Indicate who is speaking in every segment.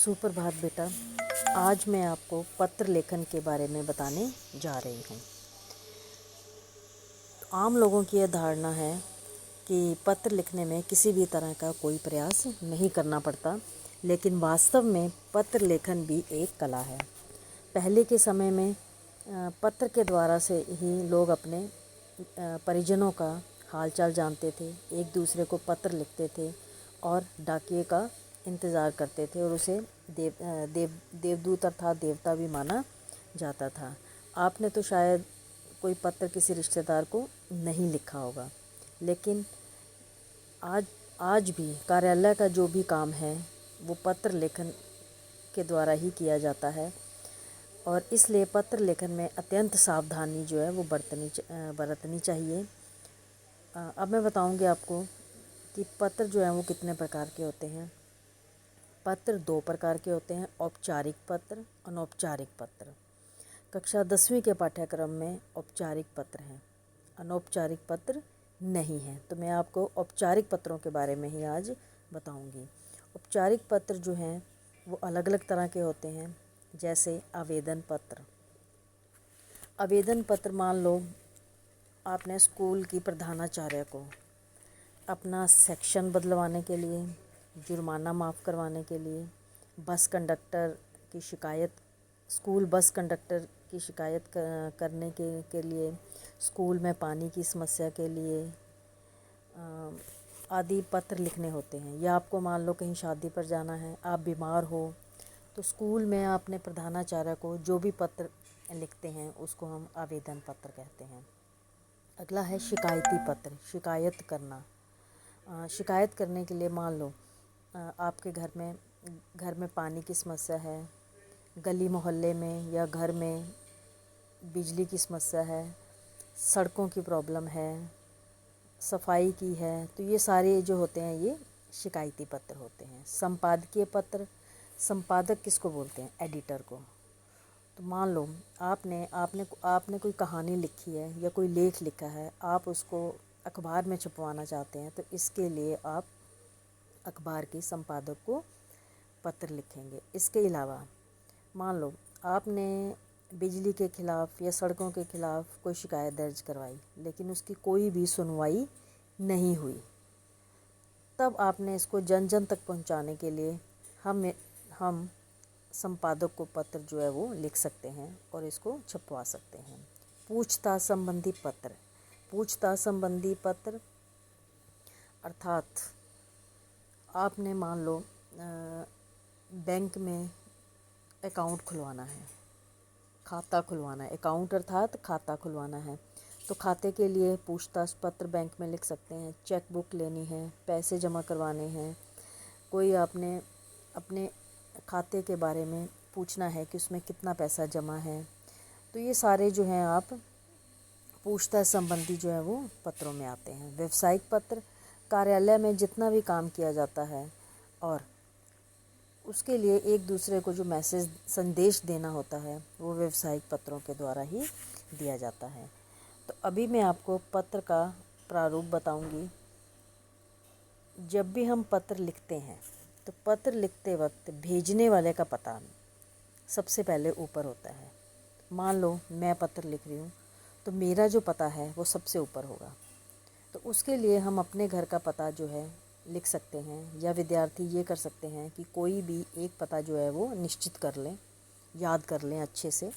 Speaker 1: सुप्रभात बेटा। आज मैं आपको पत्र लेखन के बारे में बताने जा रही हूँ। आम लोगों की यह धारणा है कि पत्र लिखने में किसी भी तरह का कोई प्रयास नहीं करना पड़ता, लेकिन वास्तव में पत्र लेखन भी एक कला है। पहले के समय में पत्र के द्वारा से ही लोग अपने परिजनों का हालचाल जानते थे, एक दूसरे को पत्र लिखते थे और डाकिये का इंतज़ार करते थे और उसे देवदूत अर्थात देवता भी माना जाता था। आपने तो शायद कोई पत्र किसी रिश्तेदार को नहीं लिखा होगा, लेकिन आज भी कार्यालय का जो भी काम है वो पत्र लेखन के द्वारा ही किया जाता है और इसलिए पत्र लेखन में अत्यंत सावधानी जो है वो बरतनी चाहिए। अब मैं बताऊंगी आपको कि पत्र जो है वो कितने प्रकार के होते हैं। पत्र 2 प्रकार के होते हैं, औपचारिक पत्र, अनौपचारिक पत्र। कक्षा 10वीं के पाठ्यक्रम में औपचारिक पत्र हैं, अनौपचारिक पत्र नहीं हैं। तो मैं आपको औपचारिक पत्रों के बारे में ही आज बताऊंगी। औपचारिक पत्र जो हैं वो अलग अलग तरह के होते हैं, जैसे आवेदन पत्र। आवेदन पत्र, मान लो आपने स्कूल की प्रधानाचार्य को अपना सेक्शन बदलवाने के लिए, जुर्माना माफ़ करवाने के लिए, बस कंडक्टर की शिकायत, स्कूल बस कंडक्टर की शिकायत करने के लिए, स्कूल में पानी की समस्या के लिए आदि पत्र लिखने होते हैं। या आपको मान लो कहीं शादी पर जाना है, आप बीमार हो, तो स्कूल में आपने प्रधानाचार्य को जो भी पत्र लिखते हैं उसको हम आवेदन पत्र कहते हैं। अगला है शिकायती पत्र, शिकायत करना। शिकायत करने के लिए मान लो आपके घर में पानी की समस्या है, गली मोहल्ले में या घर में बिजली की समस्या है, सड़कों की प्रॉब्लम है, सफाई की है, तो ये सारे जो होते हैं ये शिकायती पत्र होते हैं। संपादकीय पत्र, संपादक किसको बोलते हैं? एडिटर को। तो मान लो आपने कोई कहानी लिखी है या कोई लेख लिखा है, आप उसको अखबार में छपवाना चाहते हैं, तो इसके लिए आप अखबार के संपादक को पत्र लिखेंगे। इसके अलावा मान लो आपने बिजली के खिलाफ़ या सड़कों के खिलाफ़ कोई शिकायत दर्ज करवाई, लेकिन उसकी कोई भी सुनवाई नहीं हुई, तब आपने इसको जन जन तक पहुंचाने के लिए हम संपादक को पत्र जो है वो लिख सकते हैं और इसको छपवा सकते हैं। पूछताछ संबंधी पत्र। पूछताछ संबंधी पत्र अर्थात आपने मान लो बैंक में अकाउंट खुलवाना है, खाता खुलवाना है, अकाउंट अर्थात खाता खुलवाना है, तो खाते के लिए पूछताछ पत्र बैंक में लिख सकते हैं। चेक बुक लेनी है, पैसे जमा करवाने हैं, कोई आपने अपने खाते के बारे में पूछना है कि उसमें कितना पैसा जमा है, तो ये सारे जो हैं आप पूछताछ संबंधी जो है वो पत्रों में आते हैं। व्यावसायिक पत्र, कार्यालय में जितना भी काम किया जाता है और उसके लिए एक दूसरे को जो संदेश देना होता है वो व्यावसायिक पत्रों के द्वारा ही दिया जाता है। तो अभी मैं आपको पत्र का प्रारूप बताऊंगी। जब भी हम पत्र लिखते हैं तो पत्र लिखते वक्त भेजने वाले का पता सबसे पहले ऊपर होता है। मान लो मैं पत्र लिख रही हूँ तो मेरा जो पता है वो सबसे ऊपर होगा, तो उसके लिए हम अपने घर का पता जो है लिख सकते हैं, या विद्यार्थी ये कर सकते हैं कि कोई भी एक पता जो है वो निश्चित कर लें, याद कर लें अच्छे से।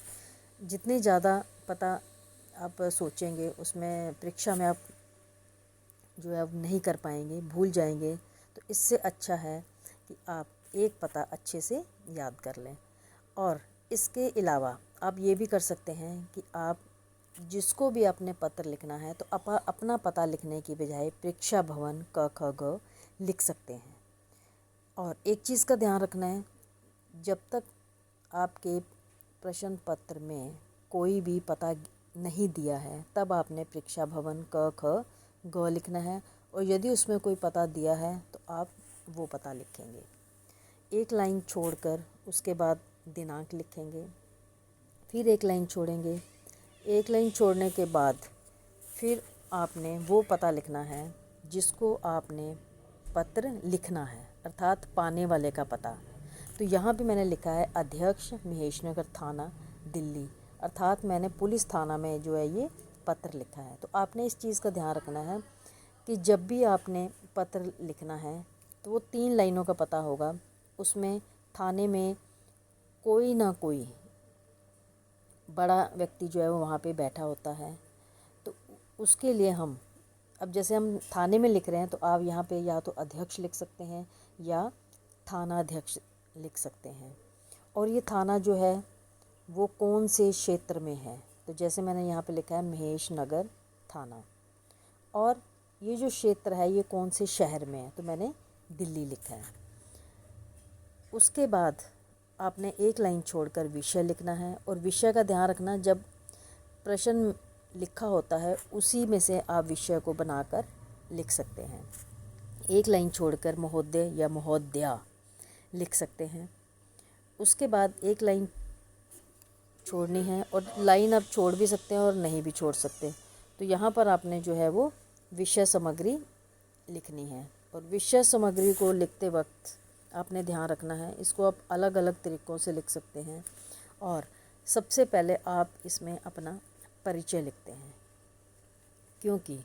Speaker 1: जितने ज़्यादा पता आप सोचेंगे उसमें परीक्षा में आप जो है नहीं कर पाएंगे, भूल जाएंगे, तो इससे अच्छा है कि आप एक पता अच्छे से याद कर लें। और इसके अलावा आप ये भी कर सकते हैं कि आप जिसको भी अपने पत्र लिखना है तो अपना पता लिखने की बजाय प्रेक्षा भवन क ख ग लिख सकते हैं। और एक चीज़ का ध्यान रखना है, जब तक आपके प्रश्न पत्र में कोई भी पता नहीं दिया है तब आपने प्रेक्षा भवन क ख ग लिखना है, और यदि उसमें कोई पता दिया है तो आप वो पता लिखेंगे। एक लाइन छोड़कर उसके बाद दिनांक लिखेंगे, फिर एक लाइन छोड़ेंगे, एक लाइन छोड़ने के बाद फिर आपने वो पता लिखना है जिसको आपने पत्र लिखना है, अर्थात पाने वाले का पता। तो यहाँ पे मैंने लिखा है अध्यक्ष महेशनगर थाना दिल्ली, अर्थात मैंने पुलिस थाना में जो है ये पत्र लिखा है। तो आपने इस चीज़ का ध्यान रखना है कि जब भी आपने पत्र लिखना है तो वो 3 लाइनों का पता होगा, उसमें थाने में कोई ना कोई बड़ा व्यक्ति जो है वो वहाँ पे बैठा होता है। तो उसके लिए अब जैसे हम थाने में लिख रहे हैं तो आप यहाँ पे या तो अध्यक्ष लिख सकते हैं या थाना अध्यक्ष लिख सकते हैं। और ये थाना जो है वो कौन से क्षेत्र में है, तो जैसे मैंने यहाँ पे लिखा है महेश नगर थाना, और ये जो क्षेत्र है ये कौन से शहर में है, तो मैंने दिल्ली लिखा है। उसके बाद आपने एक लाइन छोड़कर विषय लिखना है, और विषय का ध्यान रखना, जब प्रश्न लिखा होता है उसी में से आप विषय को बनाकर लिख सकते हैं। एक लाइन छोड़कर महोदय या महोदया लिख सकते हैं। उसके बाद एक लाइन छोड़नी है, और लाइन आप छोड़ भी सकते हैं और नहीं भी छोड़ सकते। तो यहाँ पर आपने जो है वो विषय सामग्री लिखनी है, और विषय सामग्री को लिखते वक्त आपने ध्यान रखना है, इसको आप अलग अलग तरीक़ों से लिख सकते हैं। और सबसे पहले आप इसमें अपना परिचय लिखते हैं, क्योंकि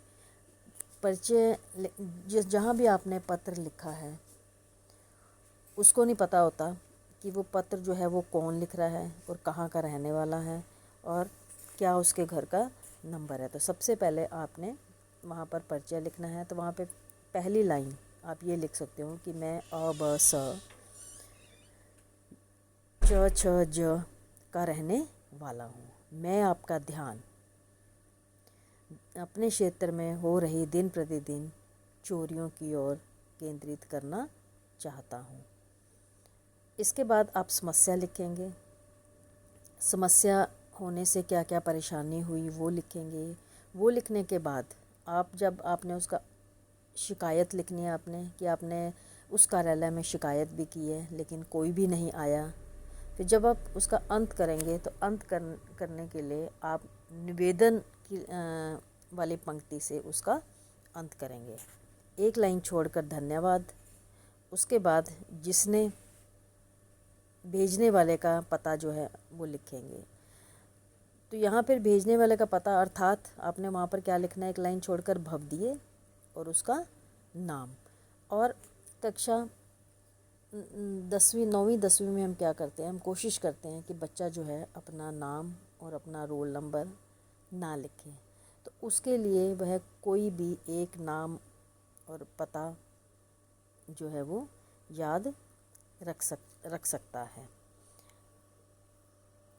Speaker 1: परिचय जहाँ भी आपने पत्र लिखा है उसको नहीं पता होता कि वो पत्र जो है वो कौन लिख रहा है और कहाँ का रहने वाला है और क्या उसके घर का नंबर है। तो सबसे पहले आपने वहाँ पर परिचय लिखना है। तो वहाँ पे पहली लाइन आप ये लिख सकते हो कि मैं अ ब स च छ ज का रहने वाला हूँ। मैं आपका ध्यान अपने क्षेत्र में हो रही दिन प्रतिदिन चोरियों की ओर केंद्रित करना चाहता हूँ। इसके बाद आप समस्या लिखेंगे, समस्या होने से क्या क्या परेशानी हुई वो लिखेंगे। वो लिखने के बाद जब आपने उसका शिकायत लिखनी है आपने कि आपने उस कार्यालय में शिकायत भी की है लेकिन कोई भी नहीं आया। फिर जब आप उसका अंत करेंगे तो अंत करने के लिए आप निवेदन की वाली पंक्ति से उसका अंत करेंगे। एक लाइन छोड़कर धन्यवाद। उसके बाद जिसने भेजने वाले का पता जो है वो लिखेंगे। तो यहाँ पर भेजने वाले का पता अर्थात आपने वहाँ पर क्या लिखना है, एक लाइन छोड़कर भवदीय और उसका नाम। और कक्षा 9वीं 10वीं में हम क्या करते हैं, हम कोशिश करते हैं कि बच्चा जो है अपना नाम और अपना रोल नंबर ना लिखे। तो उसके लिए वह कोई भी एक नाम और पता जो है वो याद रख सकता है।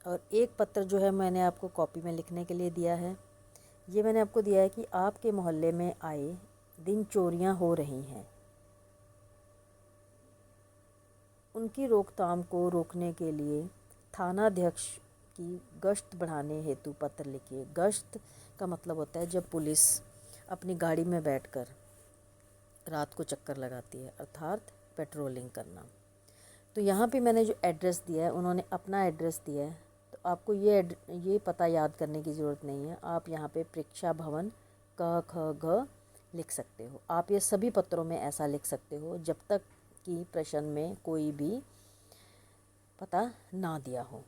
Speaker 1: और एक पत्र जो है मैंने आपको कॉपी में लिखने के लिए दिया है। ये मैंने आपको दिया है कि आपके मोहल्ले में आए दिन चोरियां हो रही हैं, उनकी रोकथाम को रोकने के लिए थानाध्यक्ष की गश्त बढ़ाने हेतु पत्र लिखिए। गश्त का मतलब होता है जब पुलिस अपनी गाड़ी में बैठकर रात को चक्कर लगाती है, अर्थात पेट्रोलिंग करना। तो यहाँ पे मैंने जो एड्रेस दिया है, उन्होंने अपना एड्रेस दिया है, तो आपको ये पता याद करने की ज़रूरत नहीं है। आप यहाँ पे प्रेक्षा भवन क ख ग लिख सकते हो। आप ये सभी पत्रों में ऐसा लिख सकते हो जब तक कि प्रश्न में कोई भी पता ना दिया हो।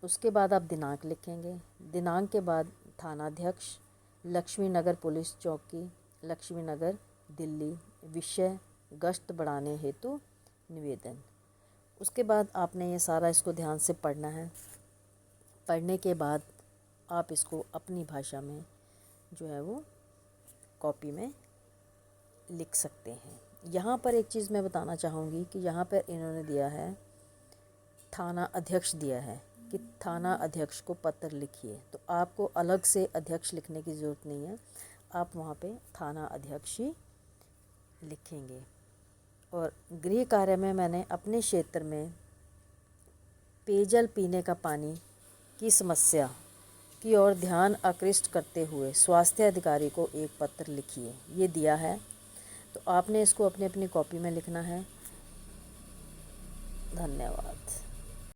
Speaker 1: उसके बाद आप दिनांक लिखेंगे। दिनांक के बाद थानाध्यक्ष, लक्ष्मी नगर पुलिस चौकी, लक्ष्मी नगर दिल्ली, विषय गश्त बढ़ाने हेतु निवेदन। उसके बाद आपने ये सारा इसको ध्यान से पढ़ना है। पढ़ने के बाद आप इसको अपनी भाषा में जो है वो कॉपी में लिख सकते हैं। यहाँ पर एक चीज़ मैं बताना चाहूँगी कि यहाँ पर इन्होंने दिया है, थाना अध्यक्ष दिया है कि थाना अध्यक्ष को पत्र लिखिए। तो आपको अलग से अध्यक्ष लिखने की ज़रूरत नहीं है, आप वहाँ पे थाना अध्यक्ष ही लिखेंगे। और गृह कार्य में मैंने अपने क्षेत्र में पेयजल पीने का पानी की समस्या की ओर ध्यान आकृष्ट करते हुए स्वास्थ्य अधिकारी को एक पत्र लिखिए, ये दिया है। तो आपने इसको अपनी अपनी कॉपी में लिखना है। धन्यवाद।